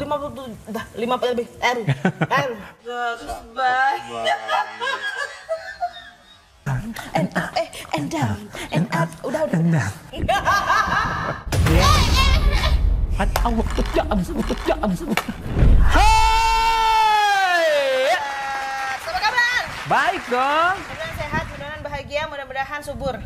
50 lebih. Bagus banget. And down, and up. Udah. Hai. Apa kabar? Baik dong. Mudah-mudahan sehat, mudah-mudahan bahagia, mudah-mudahan subur.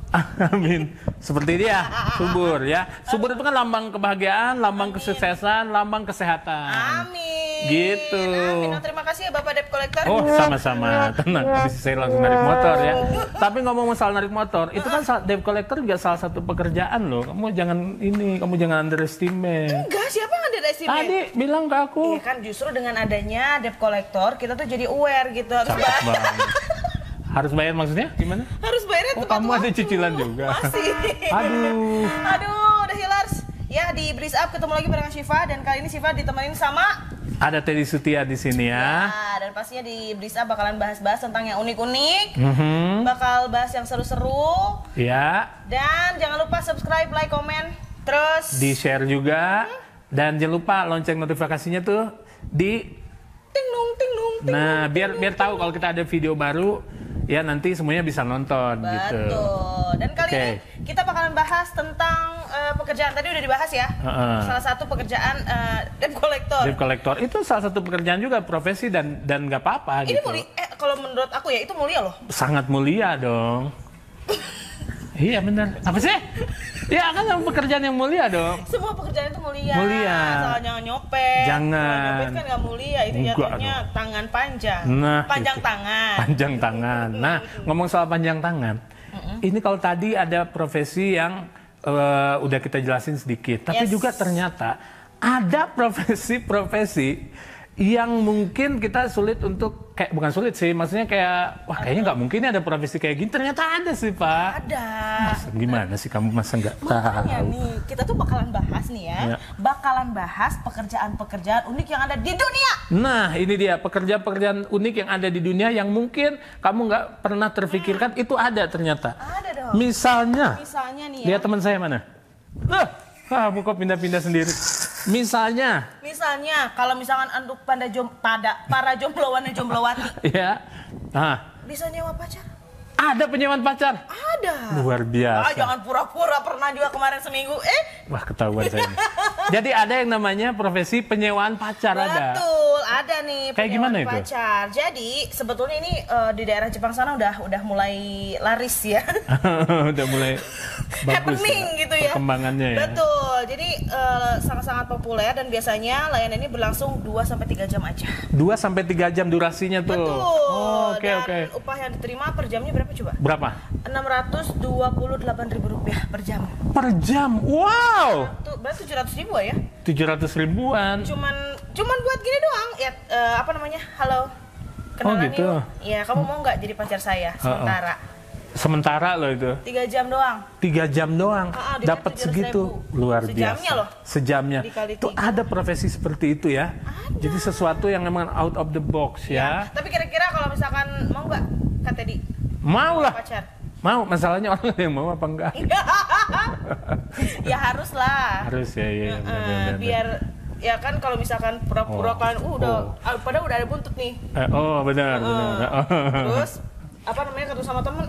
Amin. Seperti dia, subur ya. Subur itu kan lambang kebahagiaan, lambang kesuksesan, lambang kesehatan. Amin. Gitu. Amin. Oh, terima kasih ya Bapak Debt Collector. Oh, sama-sama. Tenang, habis saya langsung narik motor ya. Tapi ngomong soal narik motor, itu kan debt collector juga salah satu pekerjaan loh. Kamu jangan underestimate. Enggak, siapa yang ada estimate? Tadi bilang ke aku. Iya kan, justru dengan adanya debt collector kita tuh jadi aware gitu. Cakep banget. Harus bayar maksudnya gimana? Harus bayarnya Oh, tepat kamu ada cicilan juga. Masih. Aduh, udah hilars. Ya, di Breeze Up ketemu lagi barengan Syifa dan kali ini Syifa ditemenin sama Ada Teddy Sutia di sini ya. Nah, dan pastinya di Breeze Up bakalan bahas-bahas tentang yang unik-unik. Bakal bahas yang seru-seru. Ya. Dan jangan lupa subscribe, like, komen, terus Di-share juga. Dan jangan lupa lonceng notifikasinya tuh di ting nung. Nah, biar tahu kalau kita ada video baru, ya nanti semuanya bisa nonton gitu. Betul. Dan kali ini kita bakalan bahas tentang pekerjaan. Tadi udah dibahas ya. Salah satu pekerjaan debt collector. Debt collector itu salah satu pekerjaan juga, profesi dan nggak apa-apa Ini gitu. kalau menurut aku ya itu mulia loh. Sangat mulia dong. Iya benar. Apa sih? Ya kan pekerjaan yang mulia dong. Semua pekerjaan itu mulia. Mulia. Asal jangan nyopet. Jangan. Kalau nyopet kan nggak mulia. Itu Enggak jatuhnya tangan panjang. Nah, panjang gitu. tangan. Panjang tangan. Nah, ngomong soal panjang tangan. Ini kalau tadi ada profesi yang udah kita jelasin sedikit. Tapi juga ternyata ada profesi-profesi yang mungkin kita sulit untuk, bukan sulit sih, maksudnya kayak, wah kayaknya nggak mungkin ada profesi kayak gini. Ternyata ada sih, Pak. Ada. Masa, gimana sih kamu masa nggak tahu? Makanya nih, kita tuh bakalan bahas nih ya. Bakalan bahas pekerjaan-pekerjaan unik yang ada di dunia. Nah, ini dia pekerjaan-pekerjaan unik yang ada di dunia yang mungkin kamu nggak pernah terfikirkan itu ada ternyata. Ada dong. Misalnya nih ya. lihat teman saya mana? Kamu kok pindah-pindah sendiri. Misalnya kalau misalkan untuk para jomblowan dan jomblowati. ya. Bisa nyewa pacar? Ada penyewaan pacar? Ada. Luar biasa. Jangan pura-pura, pernah juga kemarin seminggu. Wah, ketahuan saya. Jadi ada yang namanya profesi penyewaan pacar. Betul, ada nih kayak gimana itu? Pacar. Jadi sebetulnya ini di daerah Jepang sana udah mulai laris ya. Udah mulai bagus happening ya, gitu ya. Perkembangannya ya. Betul. Jadi sangat-sangat populer dan biasanya layanan ini berlangsung 2-3 jam aja. 2-3 jam durasinya tuh. Betul. Oke. Dan upah yang diterima per jamnya berapa coba? Berapa? Rp628.000 per jam. Per jam? Wow. Berarti 700.000 ya? 700.000-an. Cuman buat gini doang. Ya, halo. Kenalan gitu. yuk. Ya, kamu mau nggak jadi pacar saya sementara? Sementara loh itu. 3 jam doang. 3 jam doang. Dapat 700.000. segitu. Luar Sejamnya biasa. loh. Sejamnya. Itu ada profesi seperti itu ya. Ada. Jadi sesuatu yang memang out of the box ya. Tapi kira-kira kalau misalkan mau nggak, Kak Teddy? Mau lah. Pacar. Mau, masalahnya orang yang mau apa enggak? Ya harus lah. Harus ya. Benar. Biar ya kan kalau misalkan pura-pura kan padahal udah ada buntut nih. Benar. Terus ketemu sama temen,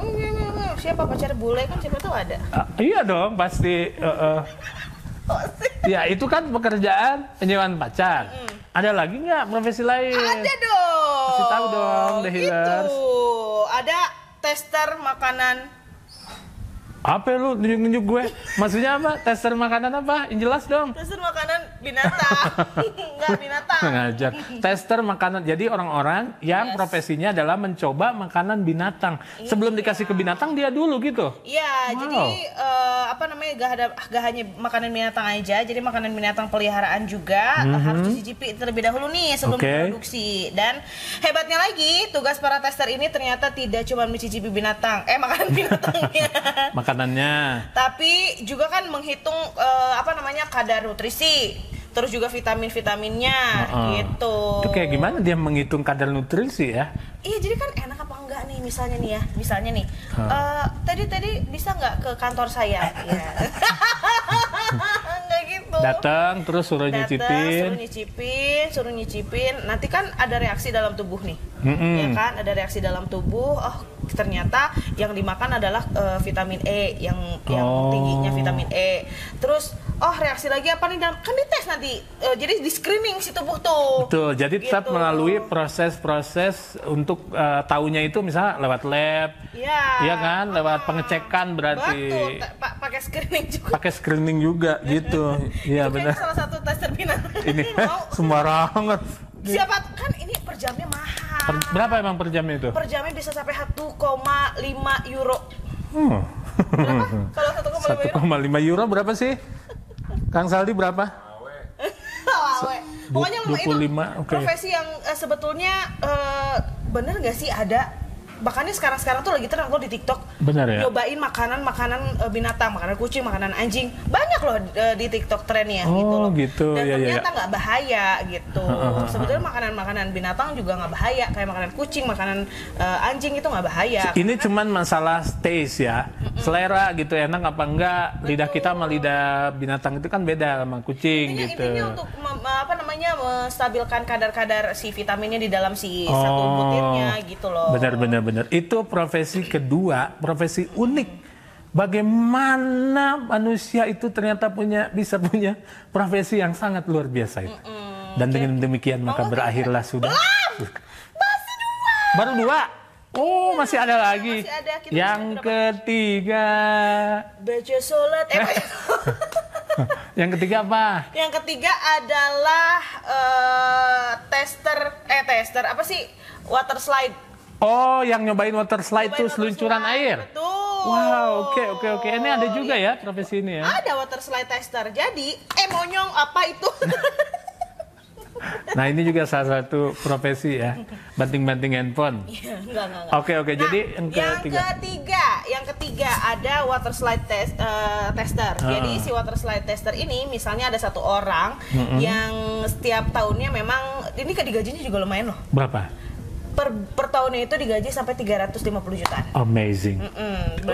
siapa pacar bule kan siapa tahu ada. Iya dong, pasti. Ya itu kan pekerjaan penyewaan pacar. Ada lagi nggak profesi lain? Ada dong. Kasih tahu dong, The Healers. Ada tester makanan. Apa lu nunjuk-nunjuk gue? Maksudnya apa? Tester makanan apa? Yang jelas dong. Tester makanan binatang. Enggak binatang. Ngajar. Tester makanan. Jadi orang-orang yang profesinya adalah mencoba makanan binatang. Sebelum dikasih ke binatang dia dulu gitu. Iya, jadi gak hanya makanan binatang aja, jadi makanan binatang peliharaan juga harus dicicipi terlebih dahulu nih sebelum diproduksi. Dan hebatnya lagi, tugas para tester ini ternyata tidak cuma mencicipi makanan binatangnya. Makanannya. Tapi juga kan menghitung kadar nutrisi, terus juga vitamin-vitaminnya gitu. Itu kayak gimana dia menghitung kadar nutrisi ya? Iya, jadi kan enak apa enggak nih misalnya nih. Tadi bisa nggak ke kantor saya? Ya. Nggak gitu. Datang terus suruh nyicipin. Suruh nyicipin. Nanti kan ada reaksi dalam tubuh nih. Ya kan, ada reaksi dalam tubuh. Oh, ternyata yang dimakan adalah vitamin E yang tingginya vitamin E. Terus reaksi lagi apa nih? Kan dites nanti. Jadi di screening si tubuh tuh. Betul. Jadi tetap gitu. melalui proses-proses untuk tahunya itu misalnya lewat lab. Iya kan? Lewat pengecekan berarti. Betul. Pakai screening juga. Pakai screening juga gitu. Iya benar. Salah satu tester binatang. Ini sembarangan. Siapa kan ini per jamnya mahal. Berapa emang per jamnya itu? Per jamnya bisa sampai 1,5 euro. Berapa? Kalau 1,5 euro berapa sih? Kang Saldi berapa? Pokoknya 25, profesi yang sebetulnya bener nggak sih ada? Bahkan sekarang tuh lagi tren loh di TikTok. Benar ya? Nyobain makanan binatang, makanan kucing, makanan anjing. Banyak loh di TikTok trennya gitu loh. Gitu. Dan ya, ternyata nggak bahaya gitu. Sebetulnya makanan binatang juga nggak bahaya. Kayak makanan kucing, makanan anjing itu nggak bahaya. Ini cuman masalah taste ya. Selera gitu, enak apa enggak. Lidah kita sama lidah binatang itu kan beda sama kucing gitu. Intinya untuk menstabilkan kadar-kadar si vitaminnya di dalam si satu butirnya gitu loh. Benar. Itu profesi kedua, profesi unik. Bagaimana manusia itu ternyata bisa punya profesi yang sangat luar biasa itu. Dan dengan demikian maka berakhirlah sudah. Masih 2. Baru 2. Oh, masih ada lagi. Masih ada. Yang ketiga. Baca sholat. Yang ketiga apa? Yang ketiga adalah tester apa sih? Water slide. Oh, yang nyobain water slide itu seluncuran air. Betul. Wow, oke. Ini ada juga ya profesi ini ya. Ada water slide tester. Jadi, monyong apa itu? Nah, ini juga salah satu profesi ya. Banting-banting handphone. Enggak. Oke. Jadi yang ketiga ada water slide tester. Jadi si water slide tester ini misalnya ada satu orang yang setiap tahunnya memang ini digajinya juga lumayan loh. Berapa? Per tahunnya itu digaji sampai 350 jutaan. Amazing.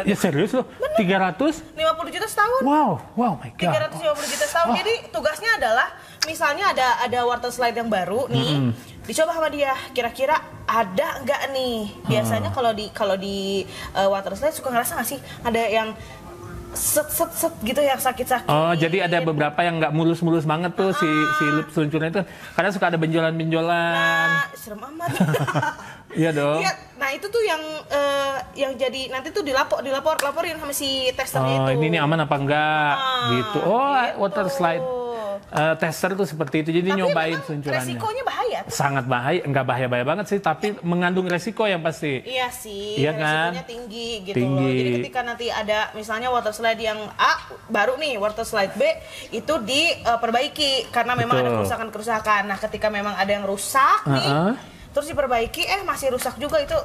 Ya serius loh? 350 juta setahun. Wow my god. 350 juta setahun. Jadi tugasnya adalah misalnya ada water slide yang baru nih, dicoba sama dia. Kira-kira ada nggak nih? Biasanya kalau di water slide suka ngerasa nggak sih ada yang set gitu yang sakit-sakit. Oh, jadi ada beberapa yang nggak mulus-mulus banget tuh si loop seluncurnya itu. Kadang suka ada benjolan-benjolan. Nah, serem amat. Iya dong. Iya, nah itu tuh yang jadi nanti tuh dilaporin sama si testernya itu. Ini aman apa enggak gitu. Gitu. Water slide tester tuh seperti itu. Jadi tapi nyobain seluncurannya. resikonya bahaya tuh. Sangat bahaya, enggak bahaya banget sih, tapi mengandung resiko yang pasti. Iya sih, iya kan? resikonya tinggi gitu loh. Jadi ketika nanti ada misalnya water slide yang A baru nih, water slide B itu diperbaiki karena memang ada kerusakan. Nah, ketika memang ada yang rusak nih, terus diperbaiki, masih rusak juga, itu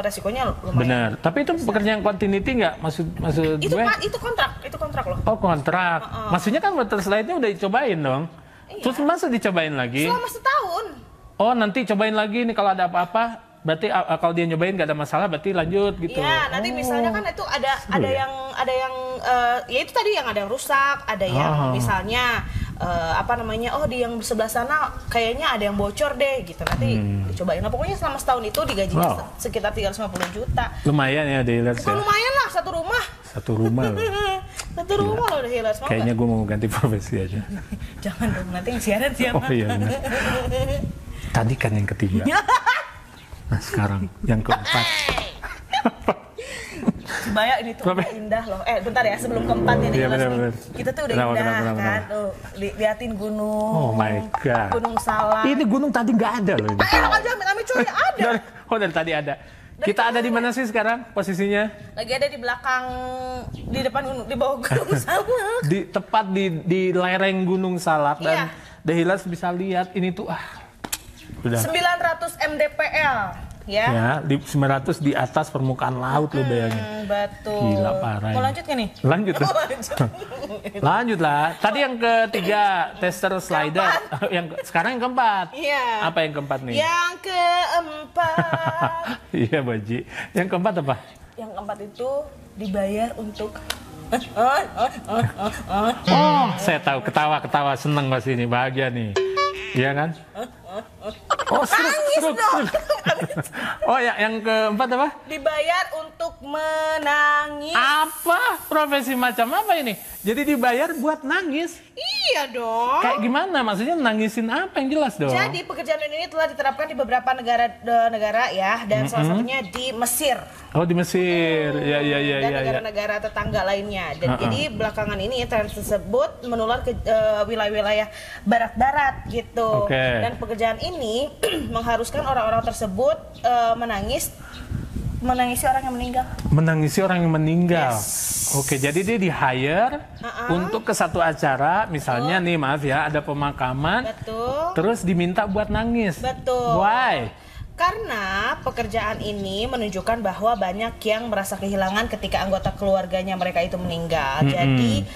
resikonya lumayan. Benar. Tapi itu pekerjaan continuity nggak? Maksud gue? Itu kontrak loh. Oh, kontrak. Maksudnya kan water slide-nya udah dicobain dong. Iya. Terus masa dicobain lagi? Selama setahun. Oh, nanti cobain lagi nih kalau ada apa-apa. Berarti kalau dia nyobain nggak ada masalah, berarti lanjut gitu. Iya, nanti misalnya kan itu ada yang ya itu tadi yang ada yang rusak, ada yang misalnya di yang sebelah sana kayaknya ada yang bocor deh gitu. Nanti dicobain. Nah, pokoknya selama setahun itu digajinya sekitar 350 juta. Lumayan ya The Healers ya. Lumayan lah, satu rumah. Satu rumah loh. Satu rumah loh The Healers. Kayaknya gue mau ganti profesi aja. Jangan dong, nanti yang siaran siapa? Oh iya benar. Tadi kan yang ketiga. Nah sekarang yang keempat. Bayang ini tuh indah loh. Bentar ya, sebelum keempat ya bener. Kita tuh udah indah kan. Tuh, liatin gunung. Oh my god. Gunung Salak. Ini gunung tadi nggak ada loh ini. Enak aja amit-amit cuy, ada. Dari tadi ada. Kita ada di mana sih sekarang posisinya? Lagi ada di belakang, di depan gunung, di bawah Gunung Salak. Tepat di lereng Gunung Salak dan The Healers bisa lihat ini tuh udah 900 mdpl. Ya, di 900 di atas permukaan laut lo bayangin. Betul. Gila parah. Mau lanjut nggak nih? Lanjut. Lanjut lah. Tadi yang ketiga tester slider. Sekarang yang keempat. Iya. Apa yang keempat nih? Yang keempat. Iya Baji. Yang keempat apa? Yang keempat itu dibayar untuk Oh, saya tahu, ketawa-ketawa seneng pasti ini, bahagia nih. Iya kan? Oh, struk. Oh, ya, yang keempat apa? Dibayar untuk menangis. Apa? Profesi macam apa ini? Jadi dibayar buat nangis? Iya dong. Kayak gimana? Maksudnya nangisin apa yang jelas dong? Jadi pekerjaan ini telah diterapkan di beberapa negara ya, dan salah satunya di Mesir. Oh, di Mesir. Dan negara-negara tetangga lainnya. Dan jadi belakangan ini tren tersebut menular ke wilayah-wilayah barat-barat gitu. Okay. Dan pekerjaan ini mengharuskan orang-orang tersebut menangisi orang yang meninggal. Menangisi orang yang meninggal. Yes. Oke, jadi dia di-hire untuk ke satu acara, misalnya nih, maaf ya, ada pemakaman. Betul. Terus diminta buat nangis. Betul. Why? Karena pekerjaan ini menunjukkan bahwa banyak yang merasa kehilangan ketika anggota keluarganya mereka itu meninggal. Jadi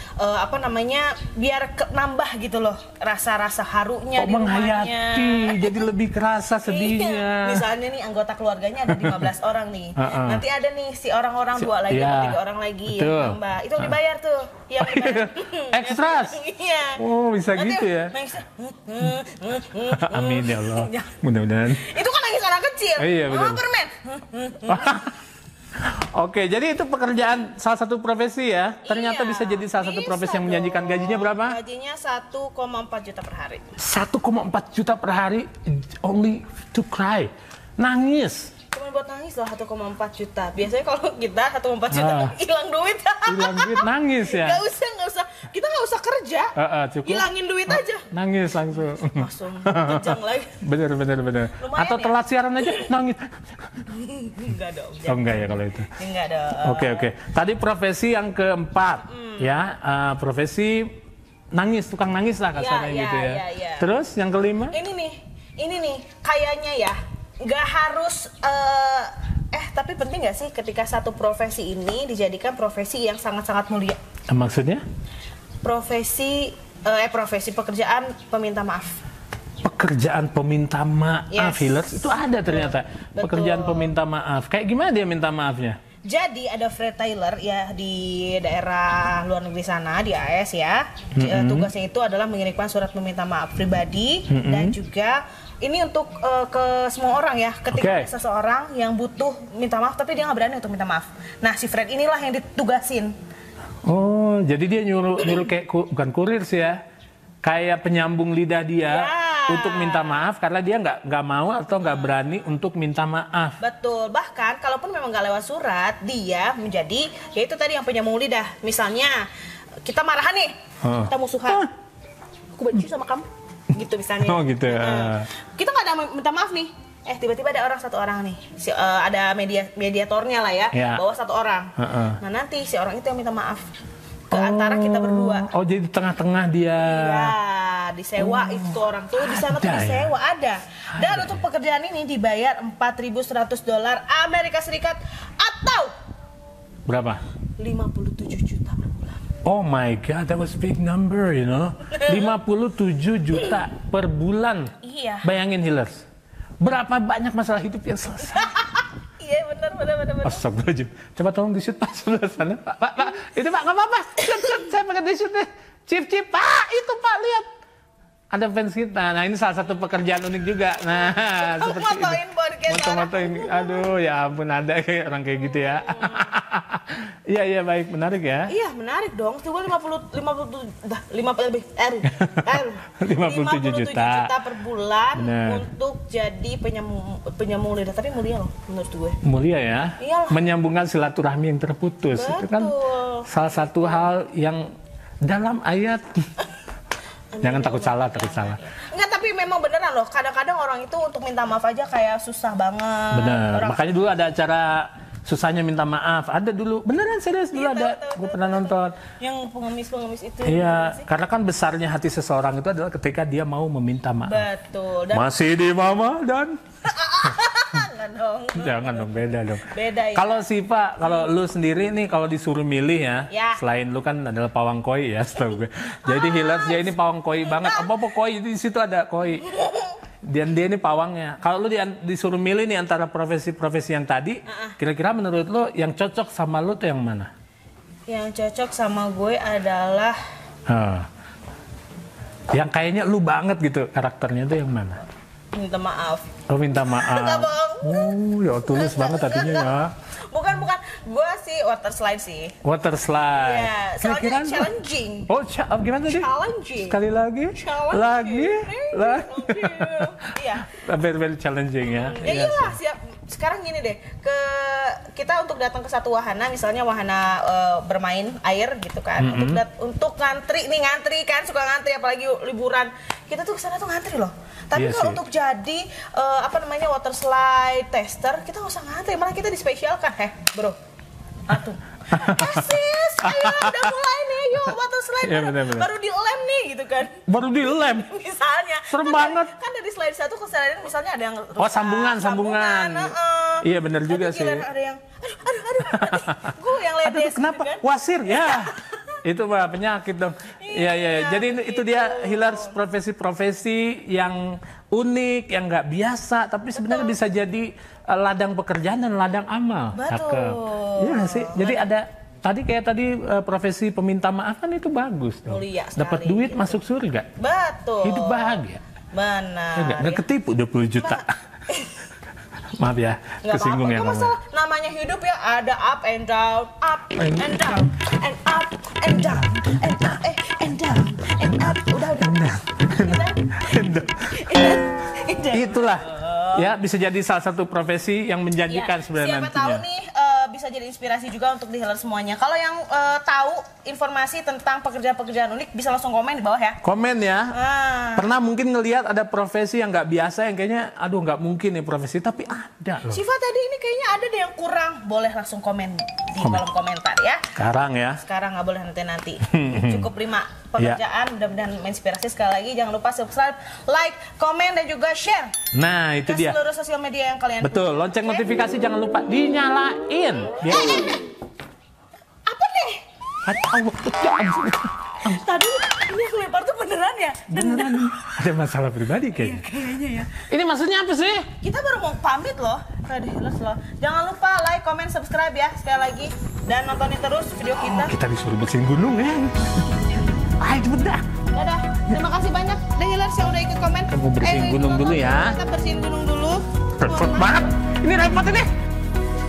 biar nambah gitu loh rasa-rasa harunya di rumahnya. Menghayati, jadi lebih kerasa sedihnya. Misalnya nih anggota keluarganya ada 15 orang nih. Nanti ada nih si orang-orang 2 lagi atau 3 orang lagi yang nambah. Itu dibayar tuh. Yang dibayar. Ekstras. Iya. Oh, bisa nanti gitu ya. Amin ya Allah. Mudah-mudahan. Itu kan nangis anak kecil. Iya, betul. Permen. Oke, jadi itu pekerjaan salah satu profesi ya. Ternyata bisa jadi salah satu profesi yang menjanjikan. Gajinya berapa? Gajinya 1,4 juta per hari. 1,4 juta per hari only to cry. Nangis. Cuma buat nangis loh 1,4 juta. Biasanya kalau kita 1,4 juta hilang duit. Hilang duit nangis ya. Gak usah. Kita gak usah kerja. Cukup. Hilangin duit aja. Nangis langsung. Langsung kejang lagi. Bener. Lumayan atau telat siaran aja nangis. Enggak dong. Oh enggak ya kalau itu. Enggak dong. Oke. Tadi profesi yang keempat ya, profesi nangis, tukang nangis lah kasarnya gitu ya. Terus yang kelima? Ini nih kayaknya ya nggak harus tapi penting nggak sih ketika satu profesi ini dijadikan profesi yang sangat-sangat mulia? Maksudnya? Profesi pekerjaan peminta maaf. Pekerjaan peminta maaf, Hillers, itu ada ternyata. Betul. Pekerjaan peminta maaf. Kayak gimana dia minta maafnya? Jadi ada Fred Taylor ya di daerah luar negeri sana di AS ya. Tugasnya itu adalah mengirimkan surat meminta maaf pribadi dan juga ini untuk ke semua orang ya. Ketika ada seseorang yang butuh minta maaf tapi dia nggak berani untuk minta maaf. Nah si Fred inilah yang ditugasin. Oh, jadi dia nyuruh kayak bukan kurir sih ya. Kayak penyambung lidah dia untuk minta maaf karena dia nggak mau atau nggak berani untuk minta maaf. Betul. Bahkan kalaupun memang nggak lewat surat, dia menjadi yaitu tadi yang penyambung lidah. Misalnya kita marahan nih, kita musuhan. Aku benci sama kamu, gitu misalnya. Oh gitu ya. Kita nggak ada minta maaf nih. Tiba-tiba ada satu orang nih, ada mediatornya lah ya, bawa satu orang. Nah nanti si orang itu yang minta maaf ke antara kita berdua. Oh jadi di tengah-tengah dia. Iya, disewa itu orang tuh di sana tuh disewa ada. Dan untuk pekerjaan ini dibayar $4.100 Amerika Serikat atau berapa? 57 juta per bulan. Oh my God, that was big number, you know. 57 juta per bulan. Iya. Bayangin Hillers, berapa banyak masalah hidup yang selesai. Iya benar. Astagfirullahaladzim. Coba tolong di-shoot Pak sebelah sana. Pak. Itu Pak, nggak apa-apa. Saya pengen di-shoot deh. Chief, Pak, itu Pak, lihat. Ada fans kita. Nah, ini salah satu pekerjaan unik juga. Nah, seperti motoin podcast. Moto-motoin. Aduh, ya ampun, ada kayak orang kayak gitu ya. Iya, baik, menarik ya. Iya, menarik dong. Coba 57 juta per bulan untuk jadi penyambung lidah. Tapi mulia loh menurut gue. Mulia ya. Iyalah. Menyambungkan silaturahmi yang terputus. Betul. Itu kan salah satu hal yang dalam ayat. Jangan takut salah. Enggak, tapi memang beneran loh. Kadang-kadang orang itu untuk minta maaf aja kayak susah banget. Bener. Makanya dulu ada acara susahnya minta maaf. Ada dulu. Beneran serius dulu ada. Gue pernah nonton. Yang pengemis itu. Iya. Karena kan besarnya hati seseorang itu adalah ketika dia mau meminta maaf. Betul. Masih di mama dan. Jangan dong, beda dong. Beda ya. Kalau Siva, kalau lu sendiri nih kalau disuruh milih ya, selain lu kan adalah pawang koi ya, setahu gue. Jadi Hillers dia ini pawang koi banget. Apa koi di situ ada koi. Dan dia ini pawangnya. Kalau lu disuruh milih nih antara profesi-profesi yang tadi, kira-kira menurut lu yang cocok sama lu tuh yang mana? Yang cocok sama gue adalah yang kayaknya lu banget gitu karakternya tuh yang mana? minta maaf. Oh, minta maaf. Enggak, Bang. Oh, ya tulus banget hatinya ya. Bukan. Gue sih water slide sih. Water slide. Ya, soalnya challenging. Oh, gimana tadi? Challenging. Sekali lagi? Challenging. Lagi? Iya. Very challenging ya. Ya iyalah, siap. Sekarang gini deh, kita untuk datang ke satu wahana, misalnya wahana bermain air gitu kan, untuk ngantri kan, suka ngantri apalagi liburan. Kita tuh kesana tuh ngantri loh. Tapi kalau untuk jadi water slide tester, kita nggak usah ngantri, malah kita dispesialkan, bro. Atuh. Asis, ayo udah mulai nih, yuk water slide baru dilem nih gitu kan. Baru dilem? Misalnya. Serem banget. Kan dari slide satu ke slide lain misalnya ada yang rusak. Oh, sambungan. Iya benar juga sih. Ada yang, aduh, gue yang ledes. Kenapa? Gitu kan? Wasir ya. Itu mah penyakit dong. Iya. Jadi itu dia Hilars, profesi-profesi yang unik, yang nggak biasa, tapi sebenarnya bisa jadi ladang pekerjaan dan ladang amal. Betul. Iya sih. Jadi ada tadi profesi peminta maaf kan itu bagus dong. Mulia sekali. Dapat duit masuk surga. Betul. Hidup bahagia. Benar. Nggak ketipu 20 juta. Maaf ya, kesinggung ya. Nggak masalah, namanya hidup ya, ada up and down, up and down, and up and down, and up and down, and up. Udah. Itulah ya, bisa jadi salah satu profesi yang menjanjikan sebenarnya siapa nantinya. tahu nih bisa jadi inspirasi juga untuk di-healer semuanya. Kalau yang tahu informasi tentang pekerjaan-pekerjaan unik bisa langsung komen di bawah ya. Komen ya. Pernah mungkin ngelihat ada profesi yang nggak biasa yang kayaknya aduh nggak mungkin nih profesi, tapi ada loh. Siva tadi ini kayaknya ada deh yang kurang. Boleh langsung komen di kolom komentar ya. Sekarang nggak boleh nanti. Cukup 5 pekerjaan, mudah-mudahan menginspirasi. Sekali lagi jangan lupa subscribe, like, komen dan juga share. Nah, itu dia. Seluruh sosial media yang kalian punya. Lonceng notifikasi jangan lupa dinyalain. Apa deh? Tadi ini yang lempar tuh beneran ya? Beneran. Ada masalah pribadi kayaknya. Kayaknya ya. Ini maksudnya apa sih? Kita baru mau pamit loh. Tadi loh. Jangan lupa like, comment, subscribe ya sekali lagi dan nontonin terus video kita. Kita disuruh bersihin gunung ya. Ayo cepet dah. Dadah. Terima kasih banyak The Healers yang udah ikut komen. Kamu bersihin gunung dulu ya. Kita bersihin gunung dulu. Repot banget. Ini repot ini.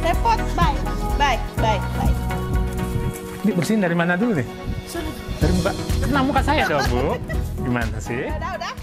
Repot. Bye. Ini bersihin dari mana dulu nih? Dari muka. Kena muka saya dong, Bu. Gimana sih? Udah.